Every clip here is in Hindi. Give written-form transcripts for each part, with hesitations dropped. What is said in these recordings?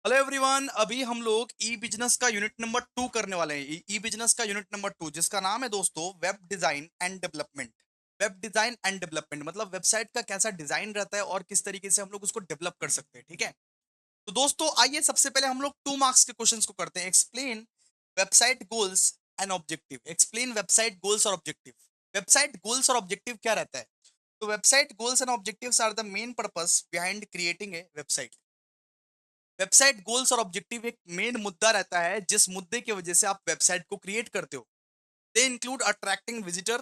Hello everyone. अभी हम लोग ई बिजनेस का यूनिट नंबर 2 करने वाले हैं। ई बिजनेस का यूनिट नंबर 2 जिसका नाम है दोस्तों web design and development. Web design and development मतलब वेबसाइट का कैसा डिजाइन रहता है और किस तरीके से हम लोग उसको डेवलप कर सकते हैं। ठीक है, तो दोस्तों आइए सबसे पहले हम लोग 2 मार्क्स के क्वेश्चंस को करते हैं। Explain website goals and objective. Explain website goals और ऑब्जेक्टिव। वेबसाइट गोल्स और ऑब्जेक्टिव क्या रहता है? तो website goals and objectives are the main purpose behind creating a website. Website goals और ऑब्जेक्टिव एक मेन मुद्दा रहता है जिस मुद्दे की वजह से आप वेबसाइट को क्रिएट करते हो। दे इंक्लूड अट्रैक्टिंग विजिटर,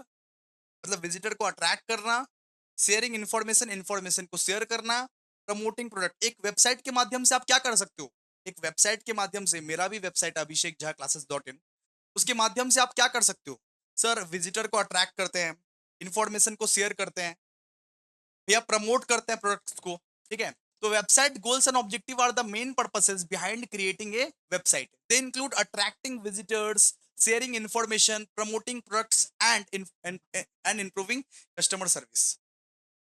मतलब विजिटर को अट्रैक्ट करना, शेयरिंग इन्फॉर्मेशन, इन्फॉर्मेशन को शेयर करना, प्रमोटिंग प्रोडक्ट। एक वेबसाइट के माध्यम से आप क्या कर सकते हो? एक वेबसाइट के माध्यम से, मेरा भी वेबसाइट अभिषेक झा क्लासेस.in, उसके माध्यम से आप क्या कर सकते हो? सर विजिटर को अट्रैक्ट करते हैं, इन्फॉर्मेशन को शेयर करते हैं या प्रमोट करते हैं प्रोडक्ट्स को। ठीक है, तो website goals and objective are the main purposes behind creating a website. They include attracting visitors, sharing information, promoting products and improving customer service.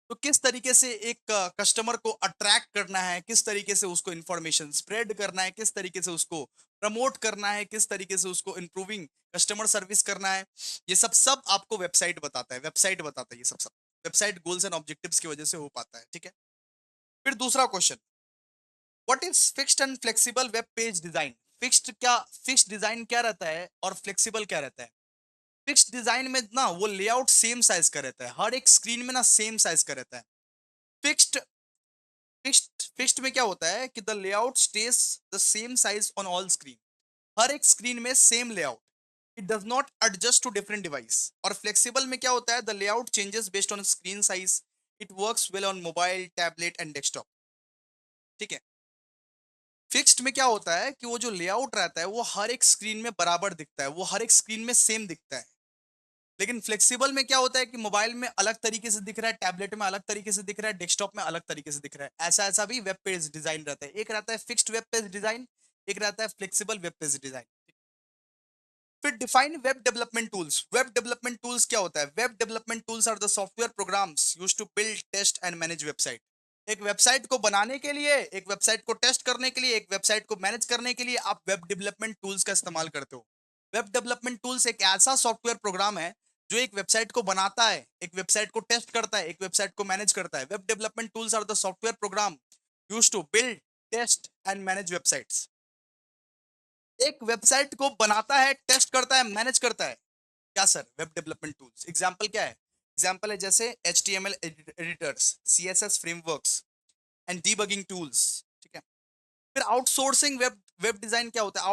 तो किस तरीके से एक कस्टमर को अट्रैक्ट करना है, किस तरीके से उसको इंफॉर्मेशन स्प्रेड करना है, किस तरीके से उसको प्रमोट करना है, किस तरीके से उसको इंप्रूविंग कस्टमर सर्विस करना है, ये सब सब आपको वेबसाइट बताता है। वेबसाइट बताता है ये सब सब। वेबसाइट गोल्स एंड ऑब्जेक्टिव्स की वजह से हो पाता है। ठीक है, फिर दूसरा question, what is fixed and flexible web page design? Fixed design क्या रहता है और फ्लेक्सिबल क्या रहता है? फिक्स्ड डिजाइन में ना वो लेआउट सेम साइज का रहता है, हर एक स्क्रीन में ना सेम साइज का रहता है। फिक्स्ड फिक्स्ड में क्या होता है कि the layout stays the same size on all screen. हर एक स्क्रीन में same layout, it does not adjust to different device. और फ्लेक्सिबल में क्या होता है? The layout changes based on screen size, it works well on mobile, tablet and desktop. ठीक है, फिक्स्ड में क्या होता है कि वो जो लेआउट रहता है वो हर एक स्क्रीन में बराबर दिखता है, वो हर एक स्क्रीन में सेम दिखता है। लेकिन फ्लेक्सिबल में क्या होता है कि मोबाइल में अलग तरीके से दिख रहा है, टैबलेट में अलग तरीके से दिख रहा है, डेस्कटॉप में अलग तरीके से दिख रहा है। ऐसा ऐसा भी वेब पेज डिजाइन रहता है। एक रहता है फिक्स्ड वेब पेज डिजाइन, एक रहता है फ्लेक्सिबल वेब पेज डिजाइन। फिर define web development tools. Web development tools क्या होता है? Web development tools are the software programs used to build, test and manage website. एक वेबसाइट को बनाने के लिए, एक वेबसाइट को टेस्ट करने के लिए, एक वेबसाइट को मैनेज करने के लिए आप वेब डेवलपमेंट टूल्स का इस्तेमाल करते हो। वेब डेवलपमेंट टूल्स एक ऐसा सॉफ्टवेयर प्रोग्राम है जो एक वेबसाइट को बनाता है, एक वेबसाइट को टेस्ट करता है, एक वेबसाइट को मैनेज करता है। Web development tools are the software program used to build, test and manage websites. एक वेबसाइट को बनाता है, टेस्ट करता है, मैनेज करता है। क्या sir? Web development tools. Example क्या है? एग्जांपल है जैसे HTML editors, CSS frameworks and debugging tools. ठीक है, फिर आउटसोर्सिंग वेब वेब डिजाइन क्या होता है?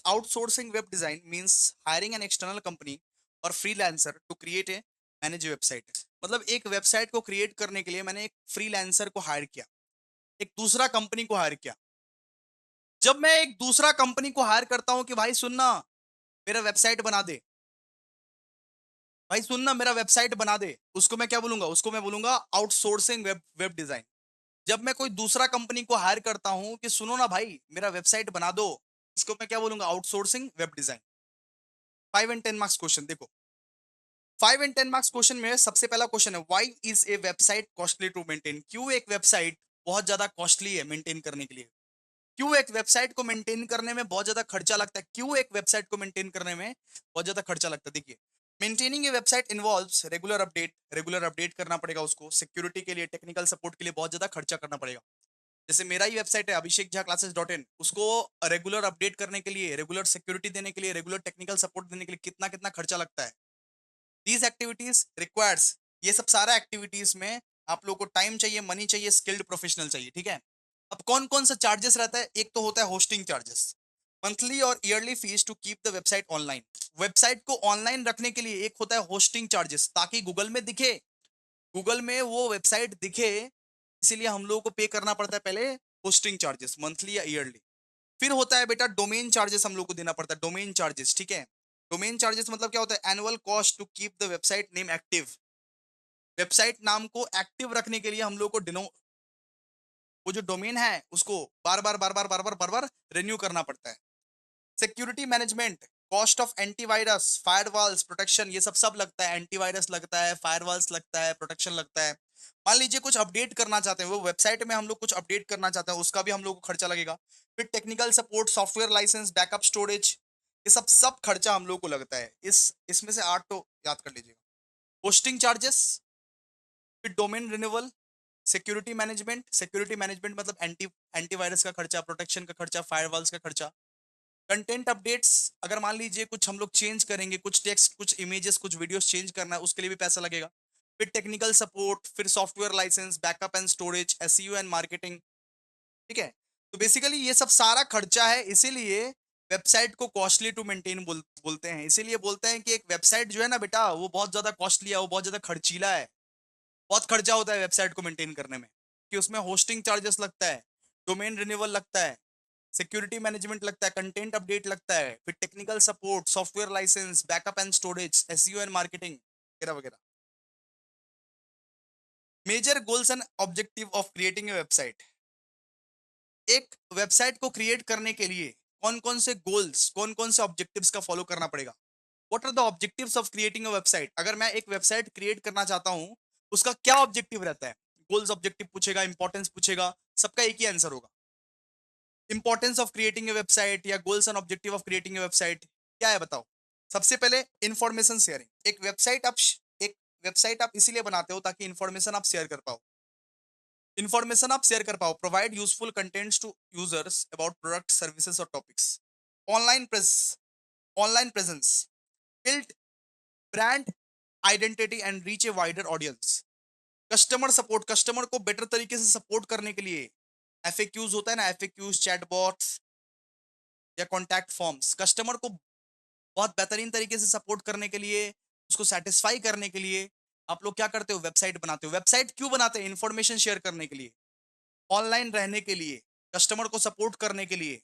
Outsourcing web design means hiring an external company और freelancer to create a manage website. मतलब एक वेबसाइट को क्रिएट करने के लिए मैंने एक फ्रीलांसर को हायर किया, एक दूसरा कंपनी को हायर किया। जब मैं एक दूसरा कंपनी को हायर करता हूं कि भाई सुनना मेरा वेबसाइट बना दे, भाई सुनना मेरा वेबसाइट बना दे, उसको मैं क्या बोलूंगा? उसको मैं बोलूंगा आउटसोर्सिंग वेब वेब डिजाइन। जब मैं कोई दूसरा कंपनी को हायर करता हूं कि सुनो ना भाई मेरा वेबसाइट बना दो, इसको मैं क्या बोलूंगा? Outsourcing web design. 5 and 10 marks question देखो। 5 and 10 मार्क्स क्वेश्चन में सबसे पहला क्वेश्चन है, why is a website costly to maintain? क्यों एक वेबसाइट बहुत ज्यादा कॉस्टली है मेंटेन करने के लिए? क्यों एक वेबसाइट को मेंटेन करने में बहुत ज्यादा खर्चा लगता है? क्यों एक वेबसाइट को मेंटेन करने में बहुत ज्यादा खर्चा लगता है? देखिए, मेंटेनिंग ए वेबसाइट इन्वॉल्व्स रेगुलर अपडेट करना पड़ेगा उसको, सिक्योरिटी के लिए, टेक्निकल सपोर्ट के लिए बहुत ज्यादा खर्चा करना पड़ेगा। जैसे मेरा ही वेबसाइट है अभिषेक झा क्लासेस.in, उसको रेगुलर अपडेट करने के लिए, रेगुलर सिक्योरिटी देने के लिए, रेगुलर टेक्निकल सपोर्ट देने के लिए कितना कितना खर्चा लगता है। दीज एक्टिविटीज रिक्वायर्स, ये सब सारा एक्टिविटीज में आप लोगों को टाइम चाहिए, मनी चाहिए, स्किल्ड प्रोफेशनल चाहिए। ठीक है, अब कौन कौन सा चार्जेस रहता है? एक तो होता है होस्टिंग चार्जेस, मंथली और yearly fees to keep the website online. Website को ऑनलाइन रखने के लिए एक होता है होस्टिंग चार्जेस, ताकि गूगल में दिखे, गूगल में वो वेबसाइट दिखे, इसीलिए हम लोगों को पे करना पड़ता है पहले होस्टिंग चार्जेस, मंथली या ईयरली। फिर होता है बेटा डोमेन चार्जेस, हम लोग को देना पड़ता है डोमेन चार्जेस। ठीक है, डोमेन चार्जेस मतलब क्या होता है? Annual cost to keep the website name active. Website नाम को एक्टिव रखने के लिए हम लोग को वो जो डोमेन है उसको बार बार रिन्यू करना पड़ता है। Security management, cost of antivirus, firewalls, protection, ये सब सब लगता है। एंटीवायरस लगता है, फायरवॉल्स लगता है, प्रोटेक्शन लगता है। मान लीजिए कुछ अपडेट करना चाहते हैं, वो वेबसाइट में हम लोग कुछ अपडेट करना चाहते हैं, उसका भी हम लोग को खर्चा लगेगा। फिर technical support, software licence, backup storage, ये सब सब खर्चा हम लोग को लगता है। इसमें से 8 तो याद कर लीजिएगा। होस्टिंग चार्जेस, फिर डोमेन रिन्यूअल, सिक्योरिटी मैनेजमेंट मतलब एंटीवायरस का खर्चा, प्रोटेक्शन का खर्चा, फायरवॉल्स का खर्चा, कंटेंट अपडेट्स, अगर मान लीजिए कुछ हम लोग चेंज करेंगे, कुछ टेक्स्ट, कुछ इमेजेस, कुछ वीडियोस चेंज करना है, उसके लिए भी पैसा लगेगा। फिर टेक्निकल सपोर्ट, फिर software licence, backup and storage, SEO and marketing. ठीक है, तो बेसिकली ये सब सारा खर्चा है, इसीलिए वेबसाइट को कॉस्टली टू मेंटेन बोलते हैं। इसीलिए बोलते हैं कि एक वेबसाइट जो है ना बेटा, वो बहुत ज्यादा कॉस्टली है, वो बहुत ज्यादा खर्चीला है। बहुत खर्चा होता है वेबसाइट को मेंटेन करने में, कि उसमें होस्टिंग चार्जेस लगता है, डोमेन रिन्यूअल लगता है, सिक्योरिटी मैनेजमेंट लगता है, कंटेंट अपडेट लगता है, फिर technical support, software licence, backup and storage, SEO and marketing वगैरह वगैरह। Major goals and objective of creating a website. एक वेबसाइट को क्रिएट करने के लिए कौन कौन से गोल्स, कौन कौन से ऑब्जेक्टिव्स का फॉलो करना पड़ेगा? What are the objectives of creating a website? अगर मैं एक वेबसाइट क्रिएट करना चाहता हूं, उसका क्या ऑब्जेक्टिव रहता है? गोल्स ऑब्जेक्टिव पूछेगा, इंपॉर्टेंस पूछेगा, सबका एक ही आंसर होगा। Importance of creating a website या goals and objective of creating a website क्या है बताओ? सबसे पहले इंफॉर्मेशन शेयरिंग। एक वेबसाइट आप इसीलिए बनाते हो ताकि इंफॉर्मेशन आप शेयर कर पाओ। इंफॉर्मेशन आप शेयर कर पाओ, provide useful contents to users about product, services और topics. Online press online presence, build brand identity and reach a wider audience. Customer support, customer को बेटर तरीके से सपोर्ट करने के लिए एफएक्यूज होता है ना, एफएक्यूज, चैटबॉट्स या कॉन्टैक्ट फॉर्म्स। कस्टमर को बहुत बेहतरीन तरीके से सपोर्ट करने के लिए, उसको सेटिस्फाई करने के लिए आप लोग क्या करते हो? वेबसाइट बनाते हो। वेबसाइट क्यों बनाते हैं? इन्फॉर्मेशन शेयर करने के लिए, ऑनलाइन रहने के लिए, कस्टमर को सपोर्ट करने के लिए,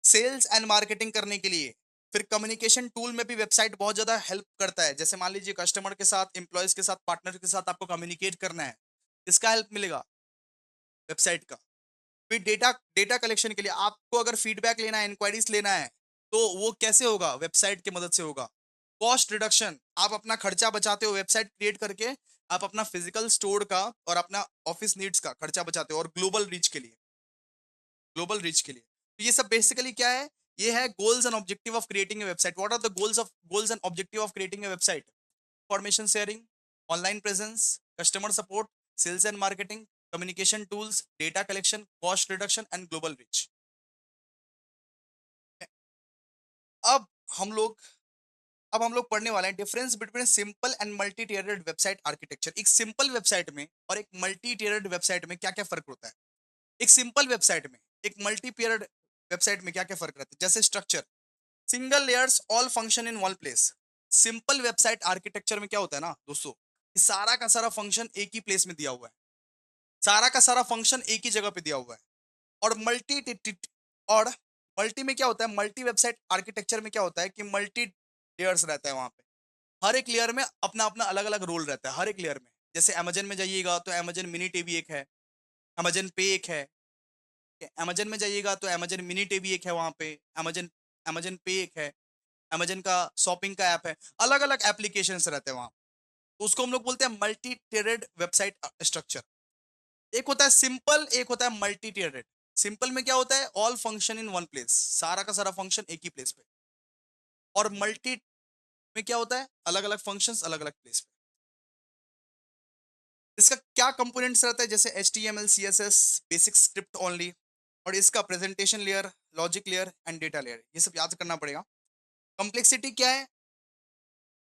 सेल्स एंड मार्केटिंग करने के लिए। फिर कम्युनिकेशन टूल में भी वेबसाइट बहुत ज्यादा हेल्प करता है। जैसे मान लीजिए कस्टमर के साथ, एम्प्लॉयज के साथ, पार्टनर के साथ आपको कम्युनिकेट करना है, इसका हेल्प मिलेगा वेबसाइट का। फिर डेटा डेटा कलेक्शन के लिए आपको अगर फीडबैक लेना है, इंक्वायरीज लेना है, तो वो कैसे होगा? वेबसाइट की मदद से होगा। कॉस्ट रिडक्शन, आप अपना खर्चा बचाते हो वेबसाइट क्रिएट करके। आप अपना फिजिकल स्टोर का और अपना ऑफिस नीड्स का खर्चा बचाते हो। और ग्लोबल रीच के लिए तो ये सब बेसिकली क्या है? ये है goals and objective of creating a website. What are the goals and objective of creating a website? Information sharing, online presence, customer support, sales and marketing, communication tools, data collection, cost reduction and global reach. अब हम लोग अब हम लोग पढ़ने वाले हैं difference between simple and multi tiered website architecture. एक सिंपल वेबसाइट में और एक मल्टी टियरेड वेबसाइट में क्या क्या फर्क होता है? एक सिंपल वेबसाइट में, एक मल्टी टियरेड वेबसाइट में क्या क्या फर्क रहता है? जैसे structure, single layers all function in one place. Simple website architecture में क्या होता है ना दोस्तों, कि सारा का सारा फंक्शन एक ही प्लेस में दिया हुआ है, सारा का सारा फंक्शन एक ही जगह पे दिया हुआ है। और और मल्टी में क्या होता है? मल्टी वेबसाइट आर्किटेक्चर में क्या होता है कि मल्टी लेयर्स रहता है वहां पे। हर एक लेयर में अपना अपना अलग अलग रोल रहता है, हर एक लेयर में। जैसे अमेजन में जाइएगा तो अमेजन मिनी टीवी एक है, अमेजन पे एक है। अमेजन में जाइएगा तो अमेजन मिनी टीवी एक है वहां पे, अमेजन अमेजन पे एक है, अमेजन का शॉपिंग का ऐप है। अलग अलग एप्लीकेशंस रहते हैं वहां। तो उसको हम लोग बोलते हैं मल्टी टेरेड वेबसाइट स्ट्रक्चर। एक होता है सिंपल, एक होता है मल्टी टेरेड। सिंपल में क्या होता है? All function in one place, सारा का सारा फंक्शन एक ही प्लेस पे। और मल्टी में क्या होता है? अलग अलग फंक्शंस अलग अलग प्लेस पे। इसका क्या कंपोनेंट्स रहता है? जैसे H T M L, C S S, basic script only. और इसका presentation layer, logic layer and data layer, ये सब याद करना पड़ेगा। कॉम्प्लेक्सिटी क्या है?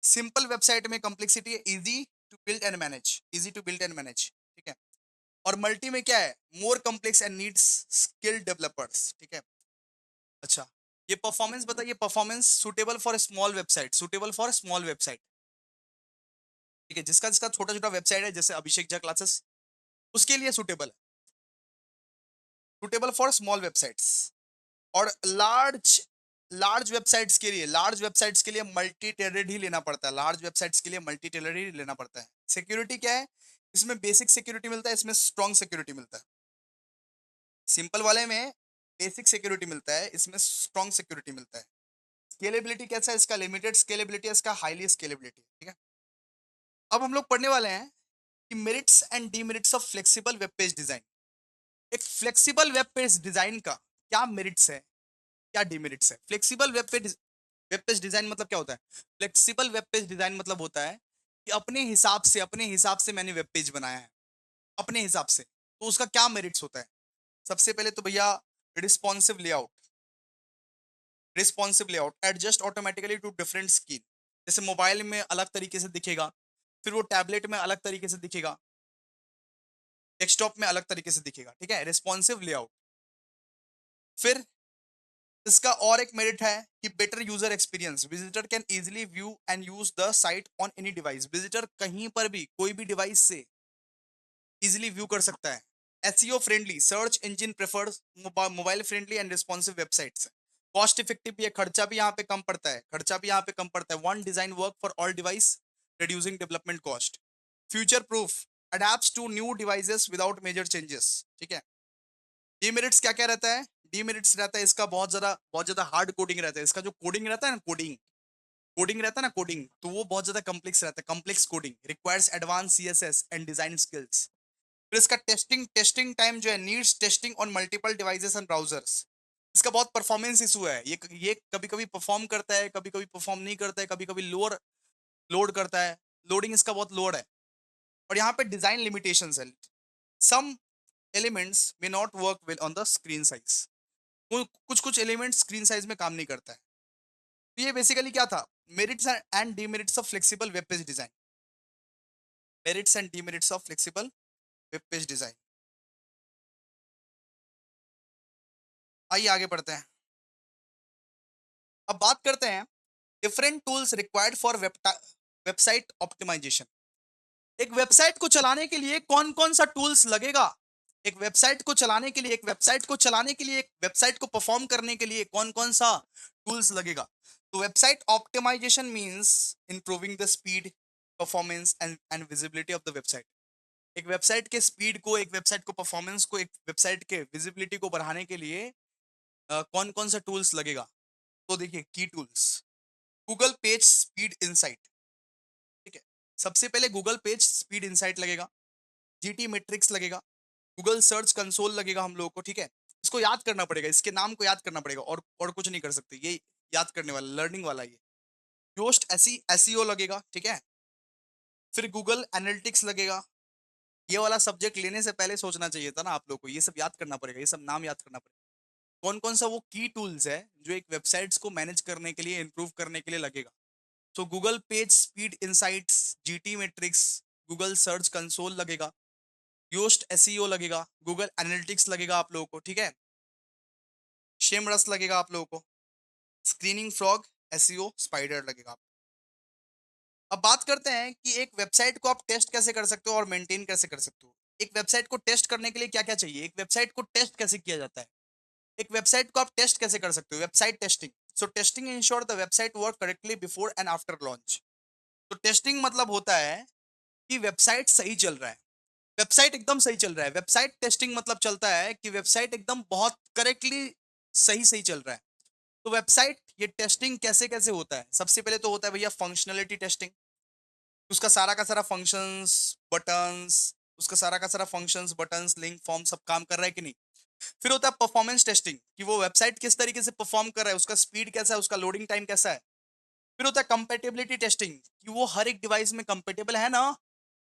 सिंपल वेबसाइट में कॉम्प्लेक्सिटी है easy to build and manage, easy to build and manage. ठीक है। और मल्टी में क्या है? More complex and needs skilled developers. ठीक है। अच्छा, ये परफॉर्मेंस बताइए। Performance suitable for small website, suitable for small website. ठीक है, जिसका जिसका छोटा छोटा वेबसाइट है, जैसे अभिषेक झा क्लासेस, उसके लिए सुटेबल है, सुटेबल फॉर स्मॉल वेबसाइट्स। और लार्ज वेबसाइट्स के लिए मल्टी टेलरेड ही लेना पड़ता है, लार्ज वेबसाइट्स के लिए मल्टी टेलरेड ही लेना पड़ता है। सिक्योरिटी क्या है? इसमें बेसिक सिक्योरिटी मिलता है, इसमें स्ट्रॉन्ग सिक्योरिटी मिलता है। सिंपल वाले में बेसिक सिक्योरिटी मिलता है, इसमें स्ट्रॉन्ग सिक्योरिटी मिलता है। स्केलेबिलिटी कैसा है? इसका लिमिटेड स्केलेबिलिटी है, इसका हाईली स्केलेबिलिटी। ठीक है। अब हम लोग पढ़ने वाले हैं कि merits and demerits of flexible web page design. एक फ्लेक्सिबल वेब पेज डिजाइन का क्या मेरिट्स है, क्या डीमेरिट्स है। फ्लेक्सिबल वेब पेज डिजाइन मतलब क्या होता है? फ्लेक्सिबल वेब पेज डिजाइन मतलब होता है कि अपने हिसाब से मैंने वेब पेज बनाया है, अपने हिसाब से। तो उसका क्या मेरिट्स होता है? सबसे पहले तो भैया responsive layout, responsive layout adjust automatically to different screen. जैसे मोबाइल में अलग तरीके से दिखेगा, फिर वो टैबलेट में अलग तरीके से दिखेगा, डेस्कटॉप में अलग तरीके से दिखेगा, ठीक है, रिस्पॉन्सिव लेआउट। फिर इसका और एक मेरिट है कि better user experience, visitor can easily view and use the site on any device. Visitor कहीं पर भी कोई भी डिवाइस से इजीली व्यू कर सकता है। SEO friendly, search engine preferred mobile friendly and responsive websites. Cost effective भी है, खर्चा भी यहाँ पे कम पड़ता है, खर्चा भी यहाँ पे कम पड़ता है। One design work for all device, reducing development cost. Future proof, adapts to new devices without major changes, ठीक है। डीमेरिट्स क्या क्या रहता है? डीमेरिट्स रहता है इसका बहुत ज्यादा हार्ड कोडिंग रहता है। इसका जो कोडिंग रहता है ना, कोडिंग कोडिंग रहता है ना, कोडिंग, तो वो बहुत ज्यादा कम्प्लेक्स रहता है। Complex coding requires advance CSS and design skills. फिर इसका टेस्टिंग टाइम जो है, needs testing on multiple devices and browsers. इसका बहुत परफॉर्मेंस इशू है, ये कभी कभी परफॉर्म करता है, कभी कभी परफॉर्म नहीं करता है, कभी कभी लोअर लोड करता है, लोडिंग इसका बहुत लोड है। और यहाँ पे डिजाइन लिमिटेशंस है, some elements may not work well on the screen size. कुछ कुछ एलिमेंट्स स्क्रीन साइज में काम नहीं करता है। तो ये बेसिकली क्या था, merits and demerits of flexible web page design. Merits and demerits of flexible web page design. आइए आगे बढ़ते हैं। अब बात करते हैं different tools required for website optimisation. एक वेबसाइट को चलाने के लिए कौन कौन सा टूल्स लगेगा? एक वेबसाइट को चलाने के लिए, एक वेबसाइट को चलाने के लिए, एक वेबसाइट को परफॉर्म करने के लिए कौन कौन सा टूल्स लगेगा? तो website optimisation means improving the speed, performance and visibility of the website. एक वेबसाइट के स्पीड को, एक वेबसाइट को परफॉर्मेंस को, एक वेबसाइट के विजिबिलिटी को बढ़ाने के लिए कौन कौन सा टूल्स लगेगा? तो देखिए, की tools, Google page speed insight, ठीक है। सबसे पहले गूगल पेज स्पीड इंसाइट लगेगा, जीटी मैट्रिक्स लगेगा, गूगल सर्च कंसोल लगेगा हम लोगों को, ठीक है। इसको याद करना पड़ेगा, इसके नाम को याद करना पड़ेगा, और कुछ नहीं कर सकते, ये याद करने वाला, लर्निंग वाला ये। योस्ट एसईओ लगेगा, ठीक है। फिर गूगल एनालिटिक्स लगेगा। ये वाला सब्जेक्ट लेने से पहले सोचना चाहिए था ना आप लोग को, ये सब याद करना पड़ेगा, ये सब नाम याद करना पड़ेगा। कौन कौन सा वो की टूल्स है जो एक वेबसाइट्स को मैनेज करने के लिए, इंप्रूव करने के लिए लगेगा। तो Google page speed insights, GT matrix, Google search console लगेगा, योस्ट एसईओ लगेगा, गूगल एनालिटिक्स लगेगा आप लोगों को, ठीक है। शेमरस लगेगा आप लोगों को, स्क्रीनिंग फ्रॉग, एसईओ स्पाइडर लगेगा। अब बात करते हैं कि एक वेबसाइट को आप टेस्ट कैसे कर सकते हो और मेंटेन कैसे कर सकते हो। एक वेबसाइट को टेस्ट करने के लिए क्या क्या चाहिए, एक वेबसाइट को टेस्ट कैसे किया जाता है, एक वेबसाइट को आप टेस्ट कैसे कर सकते हो? Website testing. So testing ensure the website work correctly before and after launch. तो टेस्टिंग मतलब होता है कि वेबसाइट सही चल रहा है, वेबसाइट एकदम सही चल रहा है। वेबसाइट टेस्टिंग मतलब चलता है कि वेबसाइट एकदम बहुत करेक्टली सही सही चल रहा है। तो वेबसाइट ये टेस्टिंग कैसे कैसे होता है? सबसे पहले तो होता है भैया फंक्शनलिटी टेस्टिंग, उसका सारा का सारा फंक्शंस, बटन्स, उसका सारा का सारा फंक्शंस, बटन्स, लिंक, फॉर्म सब काम कर रहा है कि नहीं। फिर होता है परफॉर्मेंस टेस्टिंग, कि वो वेबसाइट किस तरीके से परफॉर्म कर रहा है, उसका स्पीड कैसा है, उसका लोडिंग टाइम कैसा है। फिर होता है कंपेटेबिलिटी टेस्टिंग, कि वो हर एक डिवाइस में कंपेटेबल है ना,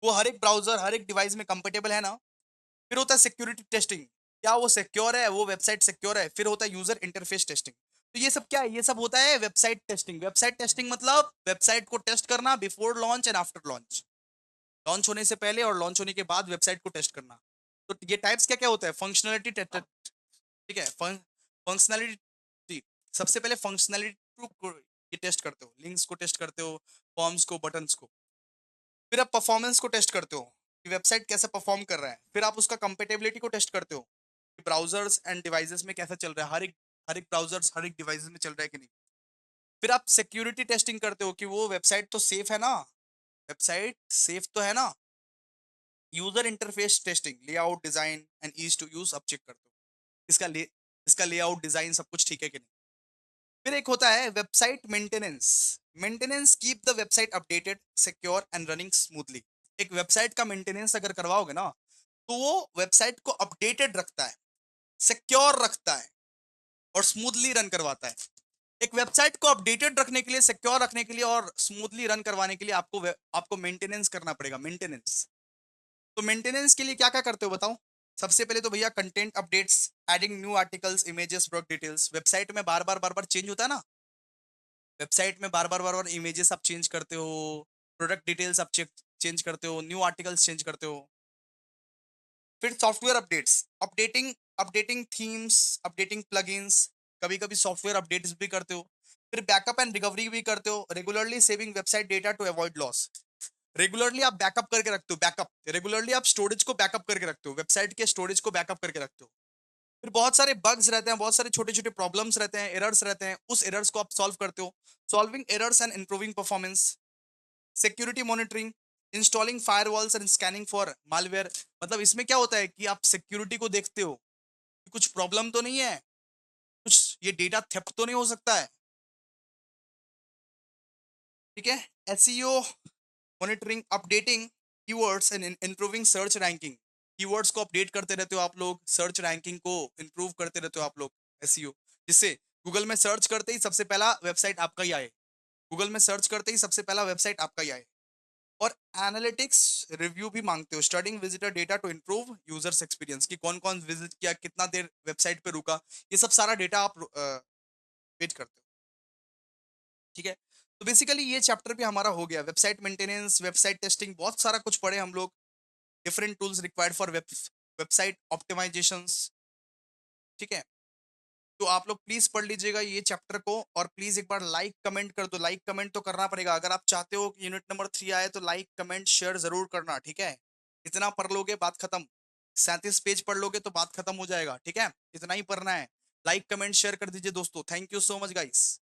वो हर एक ब्राउजर, हर एक डिवाइस में कंपेटेबल है ना। फिर होता है सिक्योरिटी टेस्टिंग, क्या वो सिक्योर है, वो वेबसाइट सिक्योर है। फिर होता है यूजर इंटरफेस टेस्टिंग। तो ये सब क्या है? ये सब होता है वेबसाइट टेस्टिंग। वेबसाइट टेस्टिंग मतलब वेबसाइट को टेस्ट करना before launch and after launch, launch होने से पहले और लॉन्च होने के बाद वेबसाइट को टेस्ट करना। तो ये टाइप्स क्या क्या होता है? फंक्शनलिटी, ठीक है, फंक्शनलिटी। सबसे पहले फंक्शनलिटी को ये टेस्ट करते हो, लिंक्स को टेस्ट करते हो, फॉर्म्स को, बटन्स को। फिर आप परफॉर्मेंस को टेस्ट करते हो कि वेबसाइट कैसे परफॉर्म कर रहा है। फिर आप उसका कंपेटेबिलिटी को टेस्ट करते हो कि ब्राउजर्स एंड डिवाइसेस में कैसा चल रहा है, हर एक ब्राउजर्स हर एक डिवाइसेस में चल रहा है कि नहीं। फिर आप सिक्योरिटी टेस्टिंग करते हो कि वो वेबसाइट तो सेफ है ना, वेबसाइट सेफ तो है ना। User interface testing, layout, design and ease to use, अब चेक करते हो इसका लेआउट, डिजाइन सब कुछ ठीक है कि नहीं। फिर एक होता है website maintenance. Maintenance keep the website updated, secure and running smoothly. एक वेबसाइट का मेंटेनेंस अगर करवाओगे ना, तो वो वेबसाइट को अपडेटेड रखता है, सिक्योर रखता है और स्मूथली रन करवाता है। एक वेबसाइट को अपडेटेड रखने के लिए, सिक्योर रखने के लिए और स्मूथली रन करवाने के लिए आपको मेंटेनेंस करना पड़ेगा, मेंटेनेंस। तो मेंटेनेंस के लिए क्या-क्या करते हो बताओ? सबसे पहले तो भैया content updates, adding new articles, images, product details. Website में बार-बार चेंज होता है ना? वेबसाइट में बार-बार इमेजेस आप चेंज करते हो, प्रोडक्ट डिटेल्स आप चेंज करते हो, न्यू आर्टिकल्स चेंज करते हो। फिर software updates, updating updating themes, updating plugins, कभी-कभी सॉफ्टवेयर अपडेट्स भी करते हो। फिर बैकअप एंड रिकवरी भी करते हो, regularly saving website data to avoid loss. Regularly आप बैकअप करके रखते हो, बैकअप रेगुलरली आप स्टोरेज को बैकअप करके रखते हो, वेबसाइट के स्टोरेज को बैकअप करके रखते हो। फिर बहुत सारे बग्स रहते हैं, बहुत सारे छोटे-छोटे प्रॉब्लम्स रहते हैं, एरर्स रहते हैं, उस एरर्स को आप सॉल्व करते हो। Solving errors and improving performance, security monitoring, installing firewalls and scanning for malware. मतलब इसमें क्या होता है कि आप सिक्योरिटी को देखते हो कि कुछ प्रॉब्लम तो नहीं है, कुछ ये डेटा थेफ्ट तो नहीं हो सकता है, ठीक है? SEO monitoring, updating keywords and improving search ranking. Keywords को अपडेट करते रहते हो आप लोग, सर्च रैंकिंग को इंप्रूव करते रहते हो आप लोग, एसईओ, जिससे गूगल में सर्च करते ही सबसे पहला वेबसाइट आपका ही आए। गूगल में सर्च करते ही सबसे पहला वेबसाइट आपका ही आए। और एनालिटिक्स रिव्यू भी मांगते हो, studying visitor data to improve users experience, कि कौन कौन विजिट किया, कितना देर वेबसाइट पे रुका, ये सब सारा डेटा आप वेट करते हो, ठीक है? तो बेसिकली ये चैप्टर भी हमारा हो गया, वेबसाइट मेंटेनेंस, वेबसाइट टेस्टिंग, बहुत सारा कुछ पढ़े हम लोग। Different tools required for website optimisations, ठीक है? तो आप लोग प्लीज पढ़ लीजिएगा ये चैप्टर को, और प्लीज एक बार लाइक कमेंट कर दो। लाइक कमेंट तो करना पड़ेगा, अगर आप चाहते हो कि यूनिट नंबर 3 आए तो लाइक कमेंट शेयर जरूर करना, ठीक है? इतना पढ़ लोगे बात खत्म। 37 पेज पढ़ लोगे तो बात खत्म हो जाएगा, ठीक है? इतना ही पढ़ना है। लाइक कमेंट शेयर कर दीजिए दोस्तों। Thank you so much guys.